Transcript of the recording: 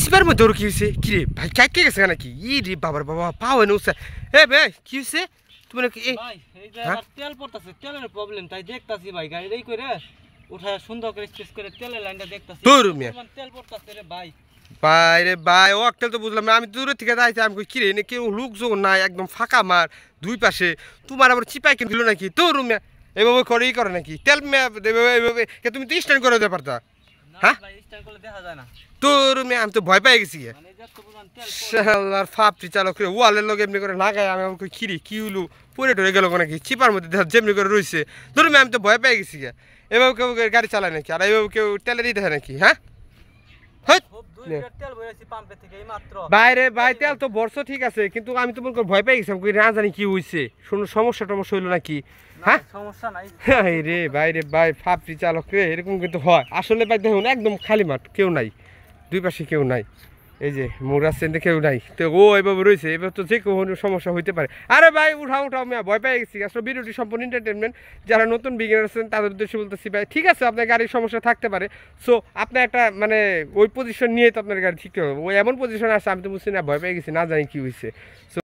চিপার মধ্যে ওর কি হয়েছে? কি রে ভাই কাকে গেছে নাকি? ই রে বাবার বাবা পাও এনে উঠছে। এ ভাই কি হয়েছে? তুমি নাকি ভাই এই যে তেল পড়তাছে, তেলের প্রবলেম, তাই দেখতাছি ভাই গাড়ি এই করে উঠায় সুন্দর করে স্পেস করে তেলের লাইনটা দেখতাছি। তোর মিয়া তেল পড়তাছে রে ভাই। ভাই রে ভাই ও তেল তো বুঝলাম, আমি দূরে থেকে যাইতে আমি কি রে কেউ লোকজন নাই, একদম ফাঁকা মার দুই পাশে। তোমার আবার চিপাই কিনে দিল নাকি? তোর মিয়া এভাবে করেই করে নাকি তেল মিয়া? এভাবে তুমি তো স্ট্যান্ড করে দিতে পারতা। হ্যাঁ ভাই স্টার্ট করলে দেখা যায় না। তোর মিয়া আমি তো ভয় পেয়ে গেছি। মানে যত বুঝান তেল শালার ফাপটি চালক রে ওয়ালের লগে এমনি করে লাগায় আমি আমাকে খিরি কি হলো পরে টরে গেল নাকি চিপার মধ্যে যেমনি করে রয়েছে। ধরুন আমি তো ভয় পেয়ে গেছি। এভাবে কেউ গাড়ি চালায় নাকি? আর এভাবে কেউ তেলেরই দেখে নাকি? হ্যাঁ তেল ভরেছি পাম্পে থেকে এই মাত্র। বাইরে ভাই তেল তো বর্ষ ঠিক আছে, কিন্তু আমি তো মনে করি ভয় পেয়ে গেছিলাম, না জানি কি হয়েছে, শুনো সমস্যা টমস্যা হইলো নাকি? হ্যাঁ সমস্যা নাই রে বাইরে ভাই ফাপটি চালক রে এরকম কিন্তু হয় আসলে। ভাই দেখুন একদম খালি মাঠ, কেউ নাই, দুই পাশে কেউ নাই, এই যে মোড় আসছেন কেউ নাই, তো ও এভাবে রয়েছে, এবার তো যে কোনো সমস্যা হইতে পারে। আরে ভাই উঠাও আমি ভয় পেয়ে গেছি। আসলে ভিডিওটি সম্পূর্ণ এন্টারটেনমেন্ট, যারা নতুন বিগিনার আছেন তাদের উদ্দেশ্যে বলতেছি ভাই ঠিক আছে আপনার গাড়ির সমস্যা থাকতে পারে, সো আপনি একটা মানে ওই পজিশন নিয়ে তো আপনার গাড়ি ঠিক হবে। ওই এমন পজিশন আসছে আমি তো বুঝছি না, ভয় পেয়ে গেছি, না জানি কি হয়েছে।